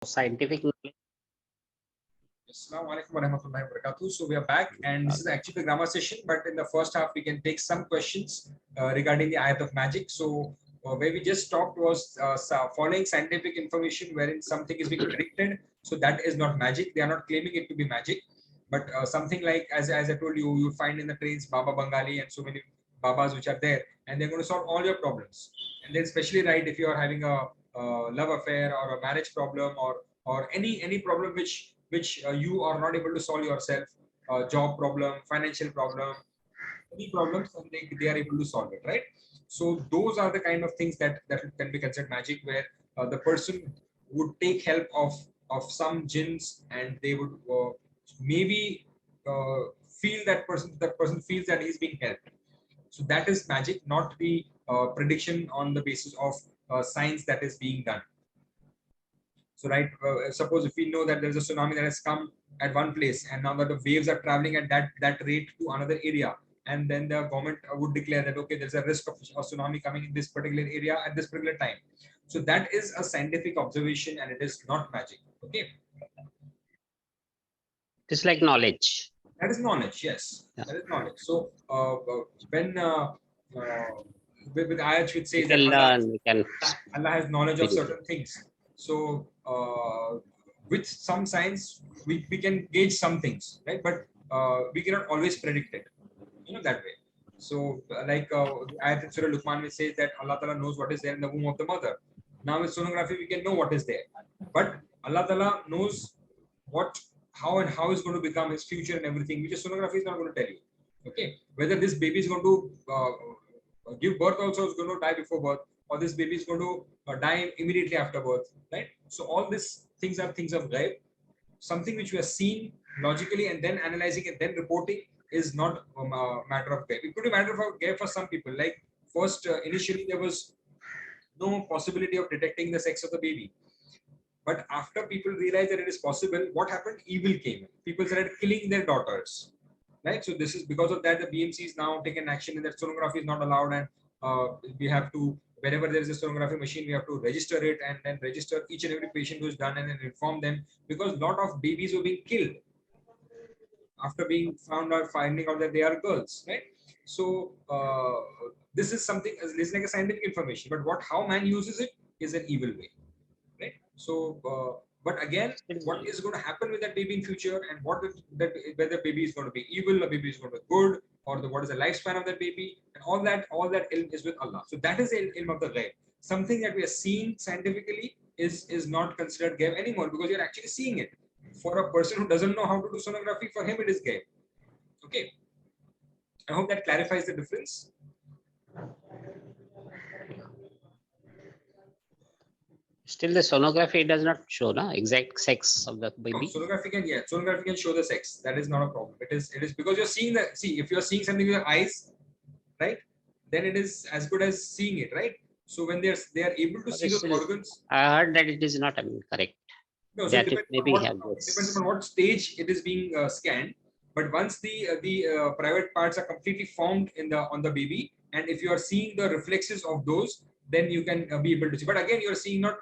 scientific knowledge. Assalamu alaikum wa rahmatullahi wa barakatuh. So we are back, and this is actually the grammar session, but in the first half we can take some questions regarding the ayat of magic. So where we just talked was following scientific information wherein something is being predicted. So that is not magic. They are not claiming it to be magic, but something like as I told you, you find in the trains Baba Bengali and so many Babas which are there, and they're going to solve all your problems. And they're especially right if you are having a love affair or a marriage problem or any problem which you are not able to solve yourself, job problem, financial problem, any problems, and they are able to solve it, right? So those are the kind of things that can be considered magic, where the person would take help of some jinns, and they would maybe feel that person feels that he's being helped. So that is magic, not the prediction on the basis of science that is being done. So, right, suppose if we know that there's a tsunami that has come at one place, and now that the waves are traveling at that rate to another area, and then the government would declare that okay, there's a risk of a tsunami coming in this particular area at this particular time. So that is a scientific observation, and it is not magic. Okay, It's like knowledge. that is knowledge. Yes, Yeah. that is knowledge. So when with ayat which We says can that learn, we can. Allah has knowledge of certain things. So with some science, we can gauge some things, right? But we cannot always predict it, that way. So like ayat in Surah Luqman which says that Allah Ta'ala knows what is there in the womb of the mother. Now with sonography, we can know what is there. But Allah Ta'ala knows how is going to become his future and everything, which is sonography is not going to tell you. Okay, whether this baby is going to give birth also is going to die before birth, or this baby is going to die immediately after birth, right? So all these things are things of ghaib. Something which we are seeing logically and then analyzing and then reporting is not a matter of ghaib. It could be a matter of ghaib for some people. Like first, initially there was no possibility of detecting the sex of the baby. But after people realized that it is possible, what happened? Evil came in. People started killing their daughters, right? So this is because of that the BMC is now taken action that sonography is not allowed, and we have to, whenever there is a sonography machine, we have to register it and then register each and every patient who is done and then inform them, because a lot of babies were being killed after being found out, finding out that they are girls, right? So this is something, this is like a scientific information, but how man uses it is an evil way, right? So but again, what is going to happen with that baby in future, and whether baby is going to be evil or baby is going to be good, or what is the lifespan of that baby, and all that ilm is with Allah. So that is the ilm of the ghaib. Something that we are seeing scientifically is not considered ghaib anymore, because you're actually seeing it. For a person who doesn't know how to do sonography, for him it is ghaib. Okay, I hope that clarifies the difference. Still, the sonography does not show the exact sex of the No, baby. sonography can show the sex. That is not a problem. It is because you're seeing if you're seeing something with your eyes, right, then it is as good as seeing it, right? So when they are able to But see those still, organs. I heard that it is not, correct. No, so That it maybe have it depends this. upon what stage it is being scanned. But once the private parts are completely formed on the baby, and if you are seeing the reflexes of those, then you can be able to see. But again, you are seeing not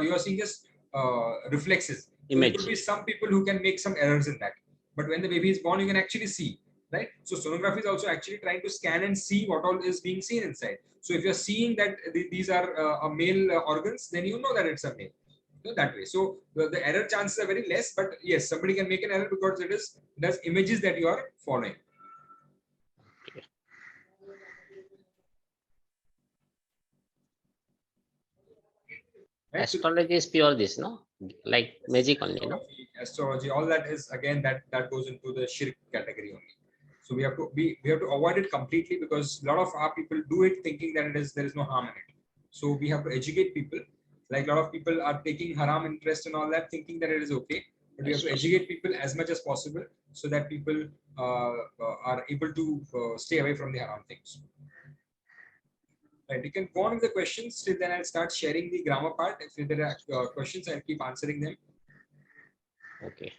you are seeing just reflexes. So there could Image. be some people who can make some errors in that. But when the baby is born, you can actually see, right? So sonography is also actually trying to scan and see what all is being seen inside. So if you're seeing that these are a male organs, then you know that it's a male. That way. So the error chances are very less, but yes, somebody can make an error because there's images that you are following. Right? Astrology is pure this, no? Like magic only, no? Astrology, all that is again that goes into the shirk category only. So we have to avoid it completely, because a lot of our people do it thinking that there is no harm in it. So we have to educate people. Like a lot of people are taking haram interest and all that, thinking that it is okay. But we have to educate people as much as possible, so that people are able to stay away from the haram things. Right, you can go on with the questions. Till then, I'll start sharing the grammar part. If there are questions, I'll keep answering them. Okay.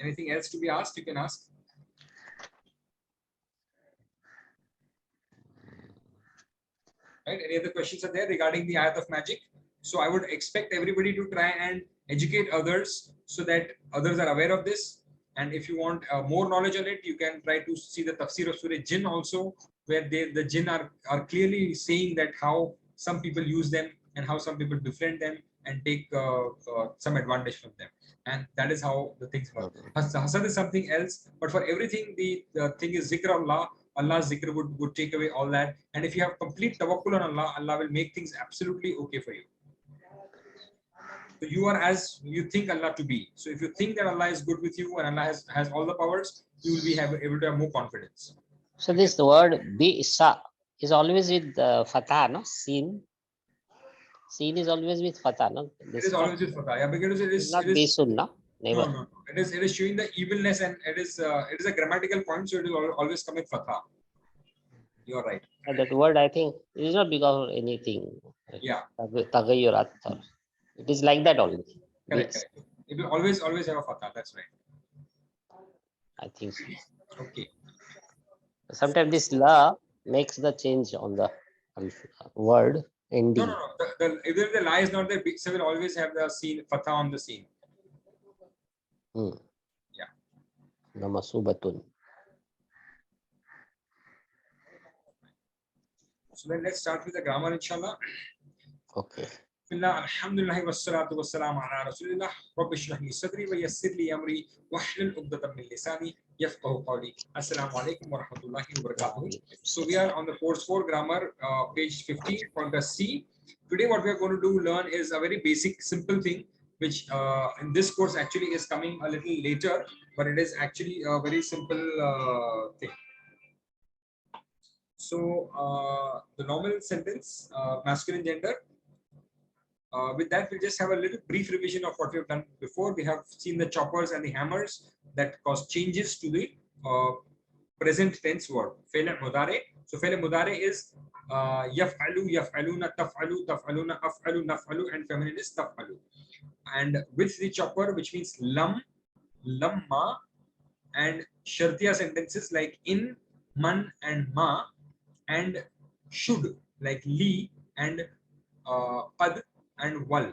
Anything else to be asked, you can ask. Right, any other questions are there regarding the ayat of magic? So I would expect everybody to try and educate others so that others are aware of this. And if you want more knowledge on it, you can try to see the tafsir of Surah Jinn also, where the jinn are clearly saying that how some people use them and how some people befriend them and take some advantage from them. And that is how the things work. Hasad is something else, but for everything, the thing is zikr Allah. Allah's zikr would take away all that. And if you have complete tawakkul on Allah, Allah will make things absolutely okay for you. So you are as you think Allah to be. So if you think that Allah is good with you and Allah has all the powers, you will be able to have more confidence. So this word Bisa is always with fatah, no? Sin. Sin is always with fatah, no? It is always with fatah, yeah, because it is not Bisun, no? Never. No. It is showing the evilness, and it is a grammatical point, so it will always come with fatah. You are right. And that word, I think, is not because of anything. Yeah. Tagayyurat. It is like that only. Correct. It will always have a fatah. That's right. I think so. Okay. Sometimes this la makes the change on the word ending. No. Even the la is not there, so will always have the scene fatah on the scene. Yeah. Namasubatun. So then let's start with the grammar, inshallah. Okay. Alhamdulillah wassalatu wassalamu ala rasulillah. Rabbi shrah li sadri wa yassir li amri wahlul 'uqdatam min lisani yafqahu qawli. Assalamu alaikum wa rahmatullahi wa barakatuh. So we are on the course 4 grammar, page 15 for the C. Today what we are going to learn is a very basic, simple thing, which in this course actually is coming a little later, but it is actually a very simple thing. So the normal sentence, masculine gender. With that, we'll just have a little brief revision of what we have done before. We have seen the choppers and the hammers that cause changes to the present tense word. Fi'l mudare. So fi'l mudare is yaf'alu, yaf'aluna, taf'alu, taf'aluna, af'alu, naf'alu, and feminine is taf'alu. And with the chopper, which means lam, lamma, and shartiya sentences like in, man, and ma, and should like li and qad and wal.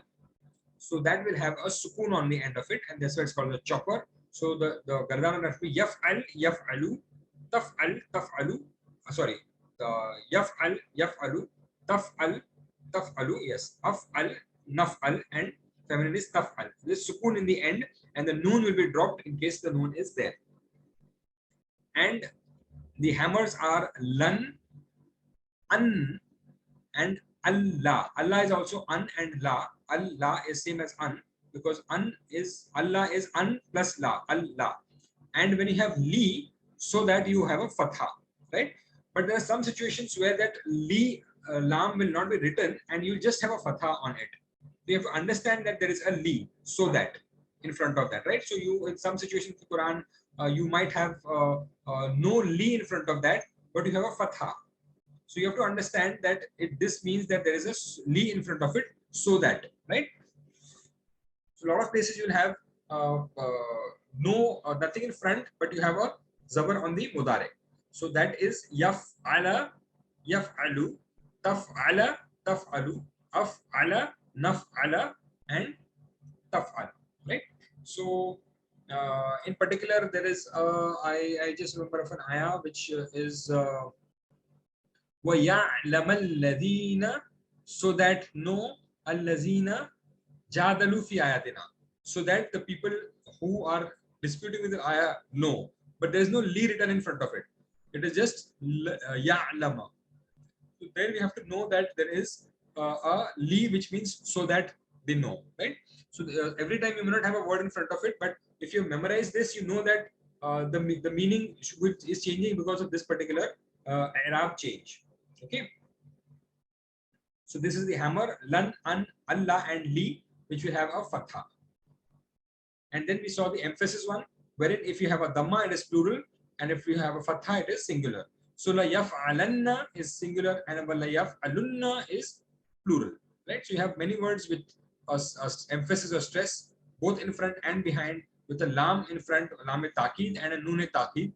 So that will have a sukun on the end of it, and that's why it's called the chopper. So the gardana has to be yaf'al, yaf'alu, taf'al, taf'alu. Sorry, the yaf'al, yaf'alu, taf'al, taf'alu. Yes, af'al, naf'al, and feminine is taf'al. This sukun in the end, and the noon will be dropped in case the noon is there. And the hammers are lan, an, and Allah. Allah is also an and la. Allah is same as an, because an is Allah is an plus la, Allah. And when you have li, so that you have a fatha, right? But there are some situations where that li lam will not be written and you just have a fatha on it. You have to understand that there is a li, so that in front of that, right? So you, in some situations in the Quran, you might have no li in front of that, but you have a fatha. So you have to understand that this means that there is a li in front of it, so that, right? So a lot of places you will have nothing in front, but you have a zabar on the mudare. So that is yaf'ala, yaf'alu, taf'ala, taf'alu, af'ala, naf'ala, and taf'al, right? So in particular, there is I just remember of an ayah which is وَيَعْلَمَ الَّذِينَ, so that no الَّذِينَ جَادَلُوا فِي آيَاتِنَا, so that the people who are disputing with the ayah know, but there is no li written in front of it. It is just يَعْلَمَ. So there we have to know that there is a li, which means so that they know, right? So every time you may not have a word in front of it, but if you memorize this, you know that the meaning is changing because of this particular Arab change. Okay, so this is the hammer, lan, an, Allah, and li, which will have a fatha. And then we saw the emphasis one, wherein if you have a dhamma, it is plural, and if you have a fatha, it is singular. So la yaf'alanna is singular, and la yaf'alunna is plural, right? So you have many words with emphasis or stress, both in front and behind, with a lam in front, lam taqid, and a noon taqid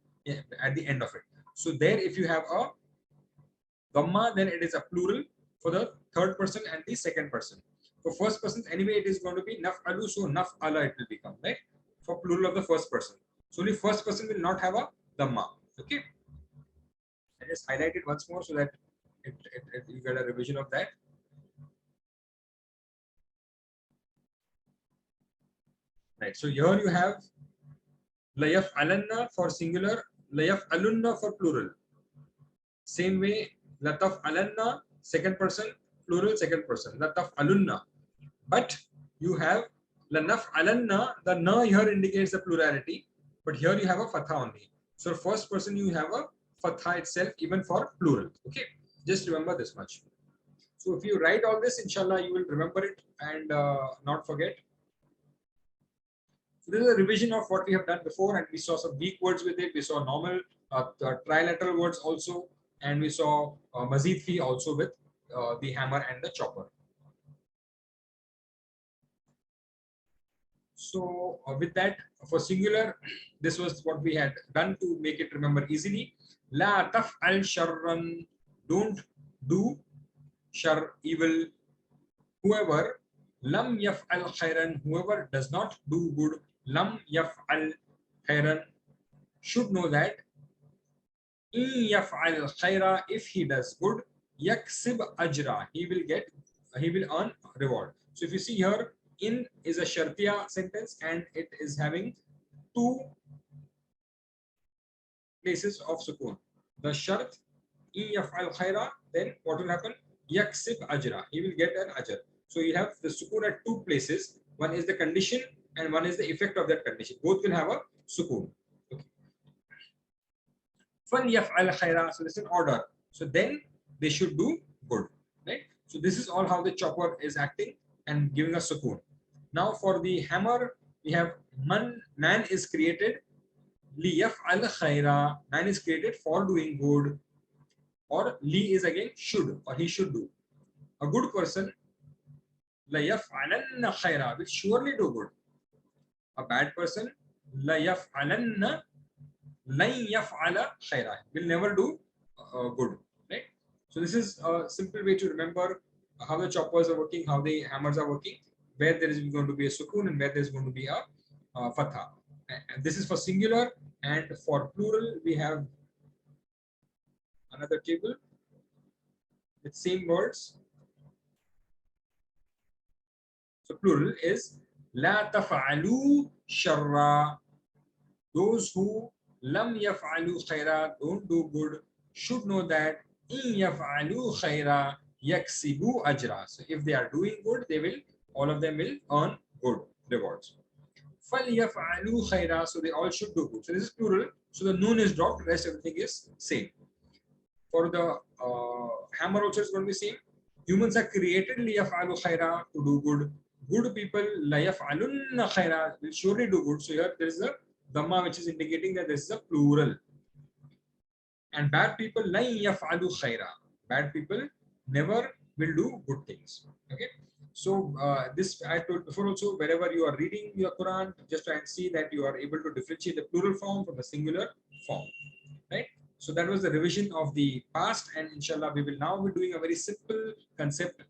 at the end of it. So there, if you have a dhamma, then it is a plural for the third person and the second person. For first person, anyway, it is going to be naf'alu, so naf'ala it will become, right? For plural of the first person. So only first person will not have a dhamma. Okay. I just highlight it once more so that you get a revision of that. Right. So here you have la yaf'alanna for singular, la yaf'alunna for plural. Same way, la taf'alanna second person, plural second person, la taf'alunna. But you have la naf'alanna, the na here indicates the plurality, but here you have a fatha only. So first person you have a fatha itself even for plural. Okay, just remember this much. So if you write all this, inshallah, you will remember it and not forget. So this is a revision of what we have done before, and we saw some weak words with it. We saw normal trilateral words also, and we saw mazid fi also with the hammer and the chopper. So with that, for singular, this was what we had done to make it remember easily. La taf'al sharran, don't do shar, evil. Whoever, lam yaf'al khairan, whoever does not do good, lam yaf'al khairan, should know that in yaf'al khaira, if he does good, yaksib ajra, he will earn reward. So if you see here, in is a shartiya sentence and it is having two places of sukoon. The shart, in yaf'al khaira, then what will happen? Yaksib ajra, he will get an ajr. So you have the sukoon at two places. One is the condition and one is the effect of that condition. Both will have a sukoon. فَلْيَفْعَلْ خَيْرًا. So this is an order. So then they should do good, right? So this is all how the chopper is acting and giving us sukoon. Now for the hammer, we have man is created. لِيَفْعَلْ خَيْرًا. Man is created for doing good. Or li is again should, or he should do. A good person, لَيَفْعَلَنَّ خَيْرًا, will surely do good. A bad person, لَيَفْعَلَنَّ لَن يَفْعَلَ خَيْرًا, will never do good, right? So this is a simple way to remember how the choppers are working, how the hammers are working, where there is going to be a sukoon and where there is going to be a fatha. And this is for singular, and for plural we have another table with same words. So plural is la taf'alu sharra, those who lam yaf'alu khaira, don't do good, should know that in yaf'alu khaira yaksibu ajra. So if they are doing good, they will, all of them will earn good rewards. Fal yaf'alu khaira, so they all should do good. So this is plural. So the noon is dropped, rest everything is same. For the hammer also is going to be same. Humans are created liyaf'alu khaira, to do good. Good people la yaf'alunna khaira, will surely do good. So here there is a dhamma which is indicating that this is a plural. And bad people la yaf'alu khaira, bad people never will do good things. Okay. So this I told before also, wherever you are reading your Quran, just try and see that you are able to differentiate the plural form from the singular form, right? So that was the revision of the past, and inshallah we will now be doing a very simple concept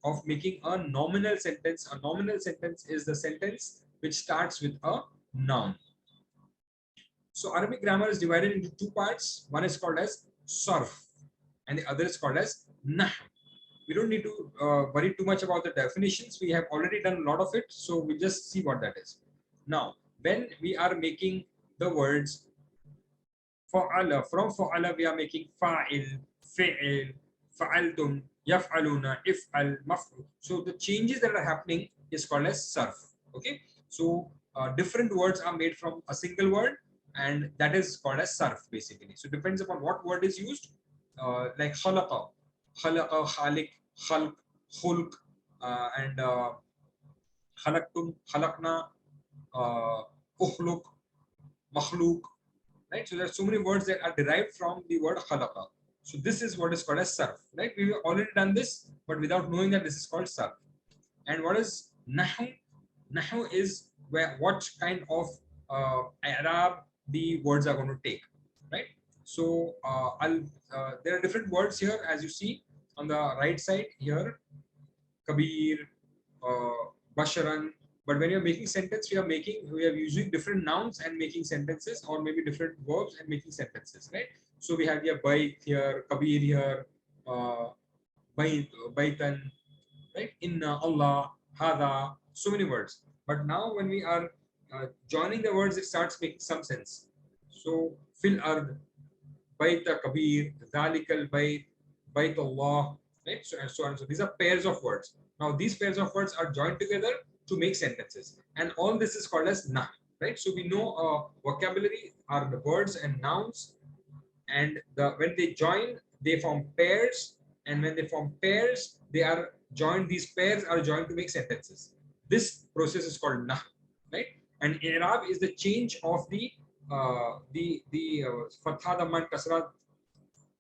of making a nominal sentence. A nominal sentence is the sentence which starts with a noun. So Arabic grammar is divided into two parts. One is called as sarf and the other is called as nah. We don't need to worry too much about the definitions. We have already done a lot of it. So we just see what that is. Now, when we are making the words fa'ala, from fa'ala we are making fa'il, fi'il, fa'altum, yaf'aluna, if'al, maf'ul. So the changes that are happening is called as sarf. Okay. So different words are made from a single word, and that is called as sarf basically. So it depends upon what word is used, like khalaqa, khalaqa, khalik, khalq, khulq, and khalaqtum, khalaqna, ukhluq, makhluq, right? So there are so many words that are derived from the word khalaqa. So this is what is called as sarf, right? We've already done this, but without knowing that this is called sarf. And what is nahu? Nahu is what kind of i'rab the words are going to take, right? So there are different words here, as you see on the right side here: kabir, basharan. But when you're making sentence, we are using different nouns and making sentences, or maybe different verbs and making sentences, right? So we have here bait here, kabir here, baitan, right? Inna, Allah, hada, so many words. But now when we are joining the words, it starts making some sense. So fil ard, baita kabir, dhalikal bait, bait Allah, right? So and so on. So these are pairs of words. Now these pairs of words are joined together to make sentences, and all this is called as nah, right? So we know vocabulary are the words and nouns, and when they join, they form pairs, and when they form pairs, they are joined. These pairs are joined to make sentences. This process is called nah, right? And i'rab is the change of the fatha, dhamma, kasra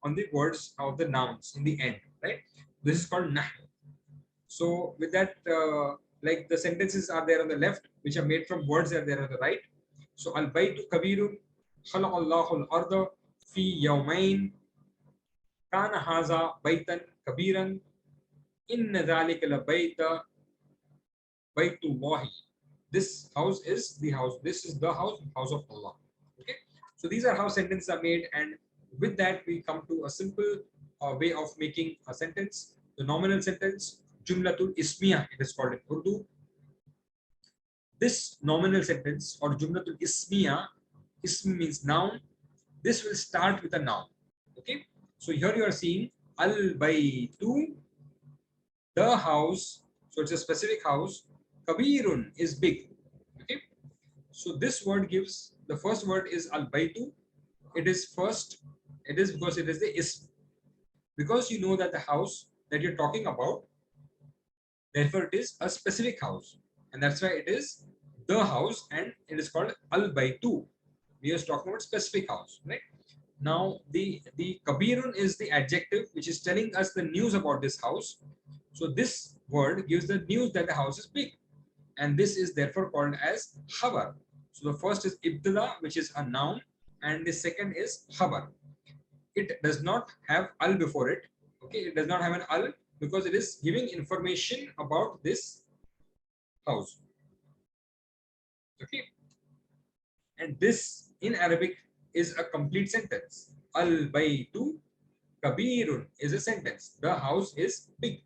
on the words of the nouns in the end, right? This is called nah. So with that, like the sentences are there on the left, which are made from words that are there on the right. So al baytu kabirun, khalaq Allahu al arda fi yawmain, kana haza baytan kabiran, inna dhalika la bayta baytullahi. This house is the house. This is the house of Allah. Okay. So these are how sentences are made, and with that we come to a simple way of making a sentence. The nominal sentence, jumlatul ismiya, it is called in Urdu. This nominal sentence or jumlatul ismiya, ism means noun. This will start with a noun. Okay. So here you are seeing al baytu, the house. So it's a specific house. Kabirun is big. Okay. So this word gives, the first word is al baytu. It is first. It is because it is the ism. Because you know that the house that you're talking about, therefore it is a specific house, and that's why it is the house, and it is called al baytu. We are talking about specific house, right? Now the kabirun is the adjective which is telling us the news about this house. So this word gives the news that the house is big, and this is therefore called as khabar. So the first is ibtida, which is a noun, and the second is khabar. It does not have al before it. Okay, it does not have an al because it is giving information about this house. Okay, and this in Arabic is a complete sentence. Al baytu kabirun is a sentence. The house is big.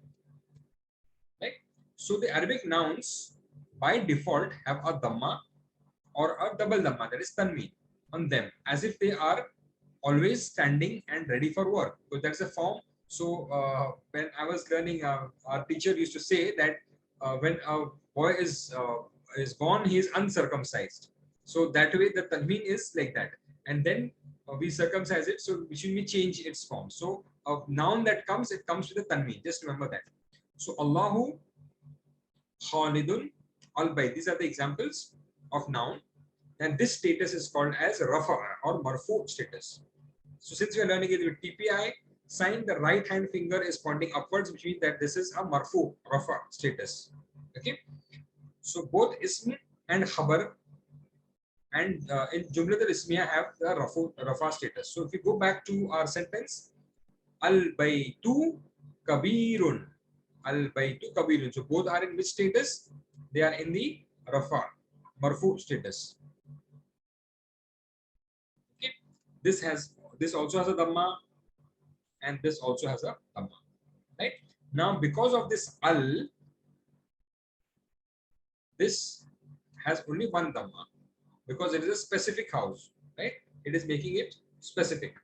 Right? So the Arabic nouns by default have a dhamma or a double dhamma, that is tanween, on them, as if they are always standing and ready for work. So that's a form. So when I was learning, our teacher used to say that when a boy is born, he is uncircumcised. So that way the tanween is like that, and then we circumcise it. So we should change its form. So a noun that comes, it comes with a tanween. Just remember that. So Allahu, Khalidun, Al-Bayt. These are the examples of noun. And this status is called as Rafa or Marfu status. So since we are learning it with TPI sign, the right hand finger is pointing upwards, which means that this is a Marfu, Rafa status. Okay. So both Ism and Khabar and in Jumlatul Ismiya have the Rafa status. So if we go back to our sentence, Al-Baytu Kabirun. Al-Baytu Kabirun. So both are in which status? They are in the Rafa, Marfu status. Okay. This also has a dhamma, and this also has a dhamma. Right? Now, because of this al, this has only one dhamma because it is a specific house. Right? It is making it specific.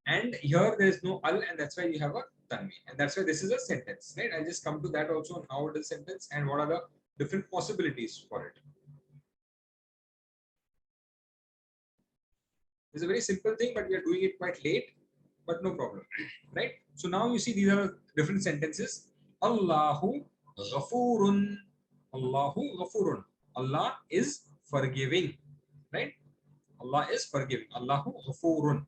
And here there is no al, and that's why you have a tanween, and that's why this is a sentence. Right? I'll just come to that also on how it is sentence and what are the different possibilities for it. It's a very simple thing, but we are doing it quite late, but no problem, right? So now you see these are different sentences. Allahu Ghafurun. Allahu Ghafurun. Allah is forgiving, right? Allah is forgiving. Allahu Ghafurun.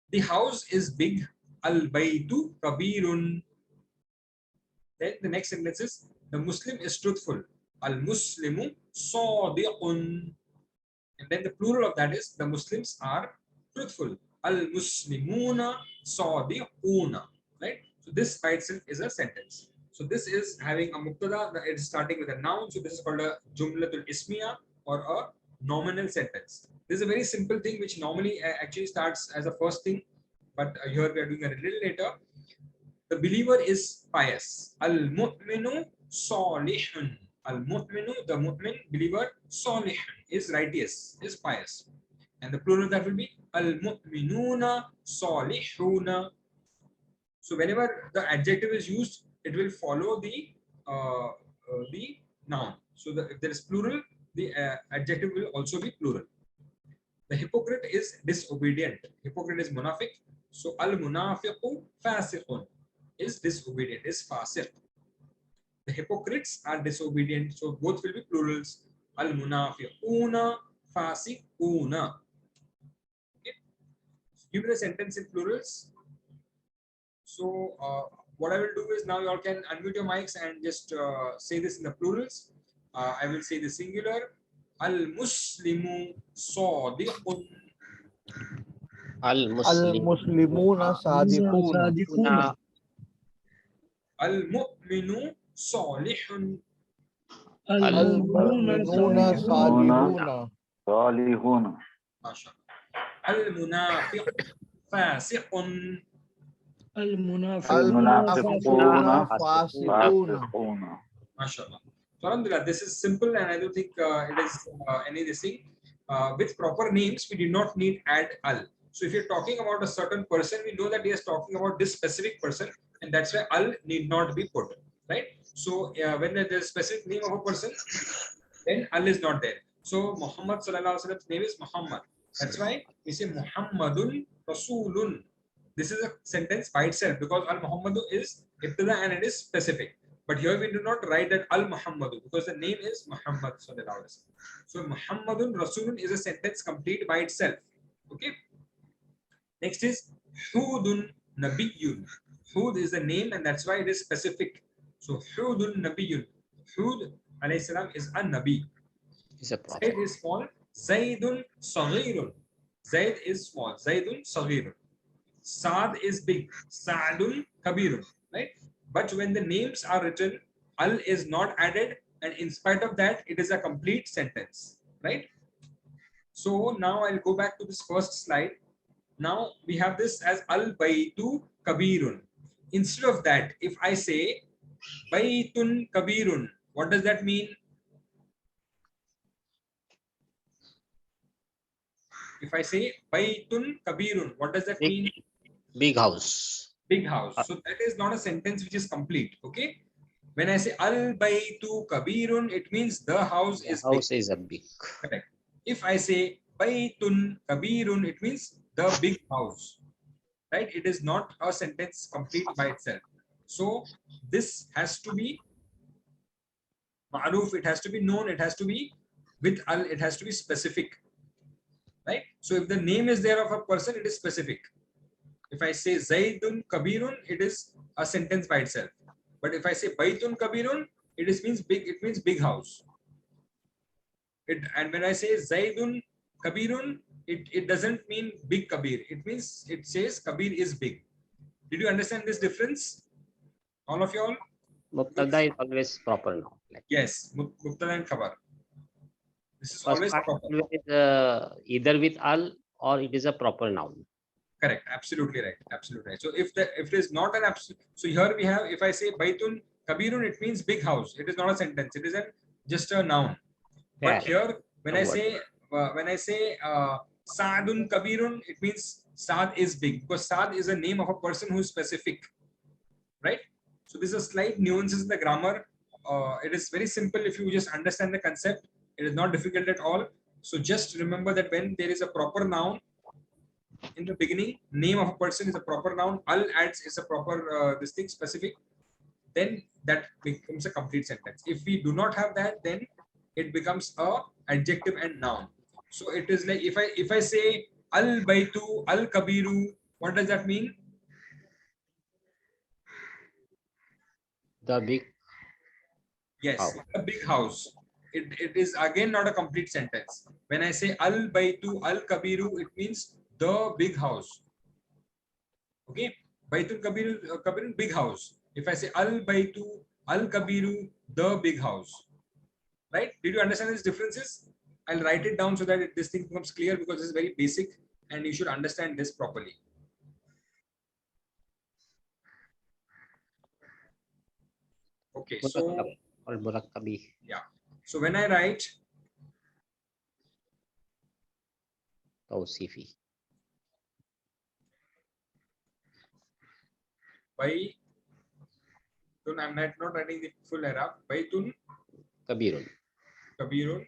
The house is big. Al Baytu Kabirun. Then the next sentence is the Muslim is truthful. Al Muslimu Sadiqun. And then the plural of that is the Muslims are truthful. Al-Muslimuna Sadiquna. Right? So this by itself is a sentence. So this is having a mubtada, it's starting with a noun. So this is called a jumlatul ismiya or a nominal sentence. This is a very simple thing which normally actually starts as a first thing, but here we are doing a little later. The believer is pious. Al-mu'minu salihun. Al-mu'minu, the mu'min, believer, salihun, is righteous, is pious. And the plural that will be al-mu'minuna salihuna. So whenever the adjective is used, it will follow the noun. So if there is plural, the adjective will also be plural. The hypocrite is disobedient. Hypocrite is munafiq. So al-munafiqu fasiqun is disobedient, is fasiq. The hypocrites are disobedient. So both will be plurals. Al-munafiquna fasiquna. Okay. Give me the sentence in plurals. So what I will do is now you all can unmute your mics and just say this in the plurals. I will say the singular. Al-muslimu sadiqun. المسلمون صادقون Al-mu'minu salihun. المؤمنون صالحون صالحون Al-munafiq fasiqun. المنافقون فاسقون MashaAllah. So Alhamdulillah, this is simple and I don't think it is any this thing. With proper names, we do not need add al. So if you're talking about a certain person, we know that he is talking about this specific person, and that's why al need not be put, right? So when there's a specific name of a person, then al is not there. So Muhammad sallallahu alaihi wasallam's name is Muhammad. That's why we say Muhammadun Rasulun. This is a sentence by itself because al Muhammadu is ibtada and it is specific. But here we do not write that al Muhammadu because the name is Muhammad sallallahu alaihi wasallam. So Muhammadun Rasulun is a sentence complete by itself. Okay. Next is Hudun Nabiyyun. Hud is the name and that's why it is specific. So Hudun Nabiyyun. Hud alayhi salam is a Nabi. Is a proper. Zaid is small. Zaidun Saghirun. Zaid is small. Zaidun Saghirun. Saad is big. Saadun Kabirun. Right? But when the names are written, al is not added, and in spite of that, it is a complete sentence. Right? So now I'll go back to this first slide. Now we have this as al baytu kabirun. Instead of that, if I say baytun kabirun, what does that mean? If I say baytun kabirun, what does that mean? Big house. Big house. So that is not a sentence which is complete. Okay. When I say al baytu kabirun, it means the house is big. House is a big. Correct. If I say baytun kabirun, it means the big house. Right? It is not a sentence complete by itself. So this has to be ma'ruf, it has to be known, it has to be with al, it has to be specific. Right? So if the name is there of a person, it is specific. If I say Zaidun Kabirun, it is a sentence by itself. But if I say Baitun Kabirun, it means big house. And when I say Zaidun Kabirun, it doesn't mean big Kabir. It says Kabir is big. Did you understand this difference? All of you all? Mubtada is always proper noun. Like Yes, Mubtada and Khabar. This is first always part proper. is, either with al or it is a proper noun. Correct. Absolutely right. Absolutely right. So if it is not an absolute, so here we have, if I say Baitun Kabirun, it means big house. It is not a sentence. It is just a noun. But here, when I say Saadun Kabirun, it means Saad is big because Saad is a name of a person who is specific. Right? So this is a slight nuances in the grammar. It is very simple if you just understand the concept. It is not difficult at all. So just remember that when there is a proper noun in the beginning, name of a person is a proper noun, al adds is a proper this thing specific, then that becomes a complete sentence. If we do not have that, then it becomes a adjective and noun. So it is like if I say al baitu al kabiru, what does that mean? The big. Yes, House. a big house. It is again not a complete sentence. When I say al baitu al kabiru, it means the big house. Okay, baitul kabiru, kabirun, big house. If I say Al Baitu, Al Kabiru, the big house. Right? Did you understand these differences? I'll write it down so that this thing becomes clear, because this is very basic and you should understand this properly. Okay, so or murakkabi. yeah. So when I write Tawsifi. Baitun, I'm not writing the full Arab. Baitun Kabirun. Kabirun.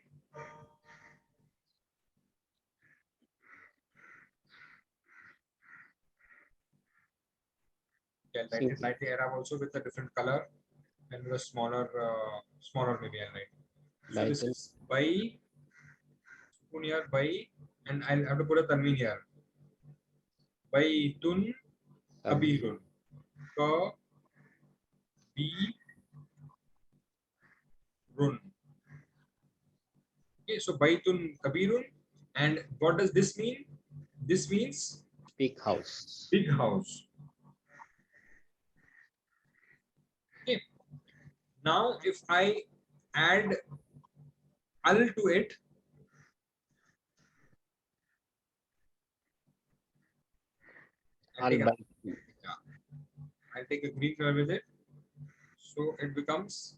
Yeah, write the Arab also with a different color and with a smaller, maybe I'll write. So this is by here by, and I'll have to put a tanween here. Baitun Kabirun. Ka B Run. Okay, so Baitun Kabirun. And what does this mean? This means Big house. big house. Okay. Now, if I add Al to it, I'll take a green color with it. So it becomes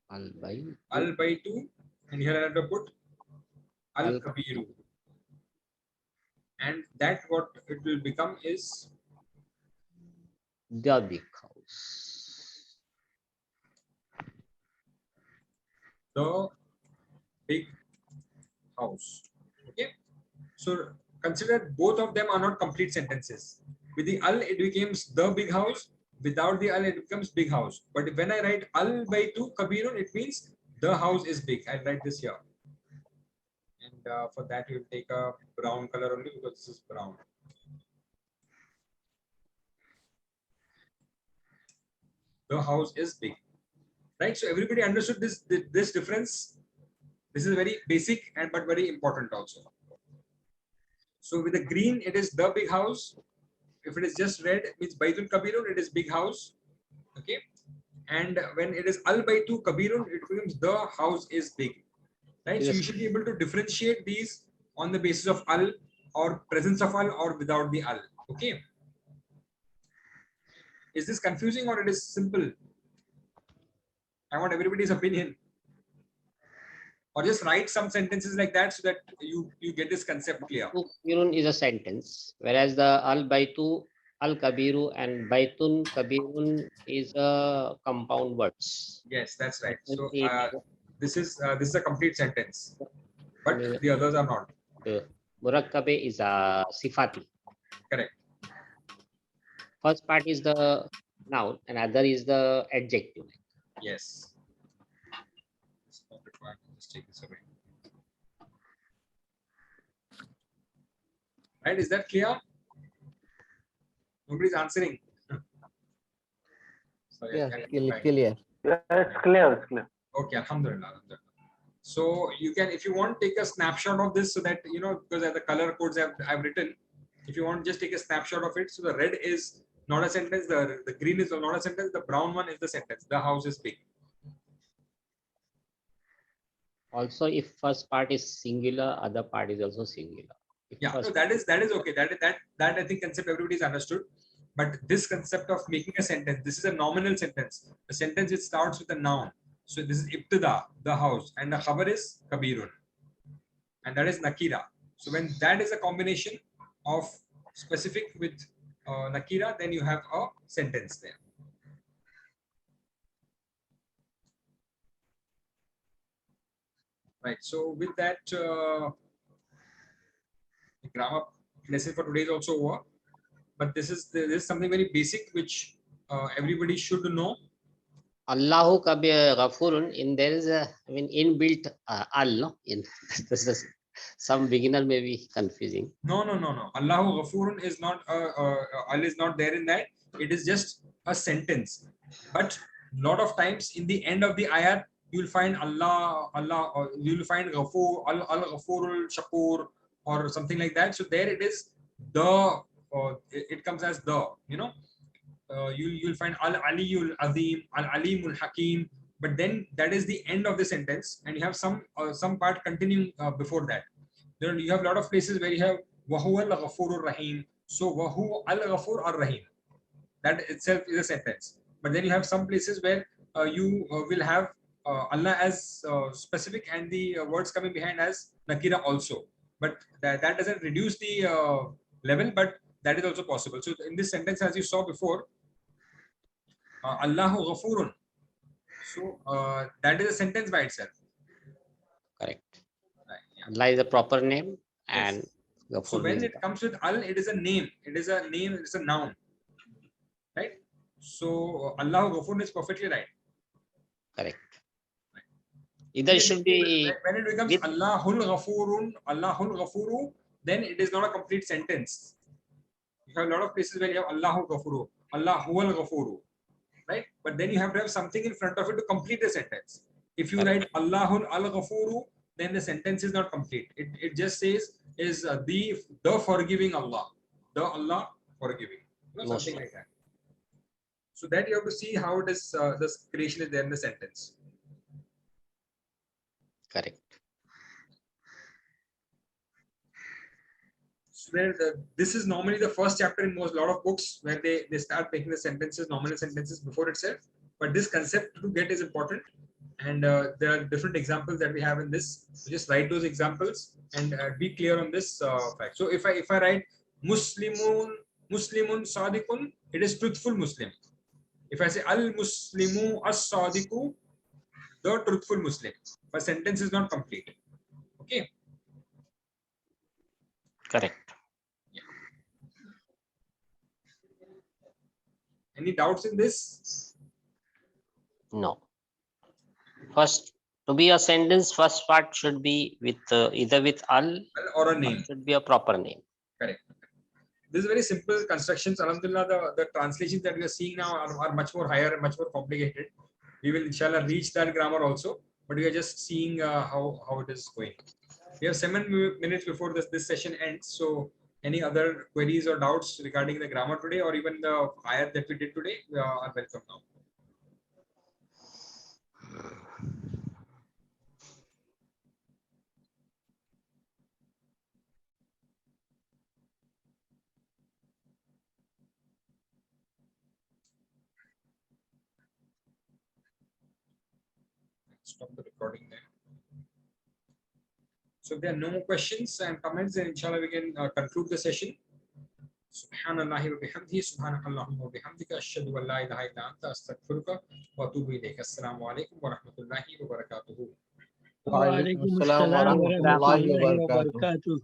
Al Baitu, and here I have to put Al Kabiru. And that what it will become is the big house. The big house. Okay. So consider both of them are not complete sentences. With the Al, it becomes the big house. Without the Al, it becomes big house. But when I write Al Baitu Kabirun, it means the house is big. I'll write this here. And for that, you'll take a brown color only, because this is brown. The house is big. Right? So everybody understood this difference. This is very basic and but very important also. So with the green, it is the big house. If it is just red, it means Baitun Kabirun, it is big house. Okay. And when it is Al Baitu Kabirun, it becomes the house is big. Right. Yes. So you should be able to differentiate these on the basis of Al or presence of Al or without the Al. Okay. Is this confusing or it is simple? I want everybody's opinion. Or just write some sentences like that so that you get this concept clear. Kabirun is a sentence, whereas the Al Baitu, Al Kabiru, and Baitun Kabirun is a compound words. Yes, that's right. So this is a complete sentence, but the others are not. Murakkabe is a sifati. Correct. First part is the noun, and other is the adjective. Yes. Just take this away. Right? Is that clear? Nobody's answering. Sorry, Yes, clear. Yeah, it's clear. It's clear. Okay, alhamdulillah. So you can, if you want, take a snapshot of this so that you know, because the color codes I've written. If you want, just take a snapshot of it. So the red is not a sentence. The green is not a sentence. The brown one is the sentence. The house is big. Also, if first part is singular, other part is also singular. Yeah, no, that is okay. That I think concept everybody's understood. But this concept of making a sentence, this is a nominal sentence. A sentence which starts with a noun. So this is ibtida, the house, and the khabar is kabirun, and that is nakira. So when that is a combination of specific with nakira, then you have a sentence there. Right. So with that, the grammar lesson for today is also over. But this is something very basic which everybody should know. Allahu Kabir Ghafurun, in there is a inbuilt al, no? In this is some beginner may be confusing. No. Allahu Ghafurun is not al is not there in that. It is just a sentence. But a lot of times in the end of the ayat, you will find Allah, or you will find Ghafur, Al Ghafurul Shakur, or something like that. So there it is the it comes as the, you know, you'll find Al-Aliyul Azim, Al-Alimul Hakim, but then that is the end of the sentence, and you have some part continuing before that. Then you have a lot of places where you have Wahuwa al-Ghafurur Rahim. So Wahu al-Ghafur ar-Rahim. That itself is a sentence. But then you have some places where you will have Allah as specific and the words coming behind as Nakira also. But that doesn't reduce the level, but that is also possible. So in this sentence, as you saw before, Allahu Ghafurun. So that is a sentence by itself. Correct. Right, yeah. Allah is a proper name, and Yes. So when it comes with Al, it is a name. It is a name. It's a noun. Right. So Allahu Ghafurun is perfectly right. correct. Either it should be when it becomes with, Allahul Ghafurun, Allahul Ghafuru, then it is not a complete sentence. You have a lot of places where you have Allahu Ghafuru, Allahual Ghafuru, right? But then you have to have something in front of it to complete the sentence. If you write Allahul Al Ghafuru, then the sentence is not complete. It just says is the forgiving Allah, the Allah forgiving, you know, something like that. So that you have to see how it is. This creation is there in the sentence. correct. So where this is normally the first chapter in lot of books where they start making the sentences, nominal sentences before itself. But this concept to get is important, and there are different examples that we have in this. So just write those examples and be clear on this fact. So if I write Muslimun Sadiqun, it is truthful Muslim. If I say Al Muslimu As Sadiqu, the truthful Muslim, but sentence is not complete. Okay. Correct. Any doubts in this? No. First, to be a sentence, first part should be with either with Al Or a name. should be a proper name. Correct. This is very simple constructions. Alhamdulillah, the translations that we are seeing now are much more higher and much more complicated. We will inshallah reach that grammar also, but we are just seeing how it is going. We have 7 minutes before this session ends. So any other queries or doubts regarding the grammar today, or even the ayat that we did today, are welcome now. Stop the recording there. So if there are no more questions and comments, then inshallah we can conclude the session. Subhanallahi wa bihamdihi, subhanakallahumma wa bihamdika, ashhadu an la ilaha illa anta, astaghfiruka wa atubu ilayk. Assalamu alaikum wa rahmatullahi wa barakatuhu. Wa alaikum assalam wa rahmatullahi wa barakatuh.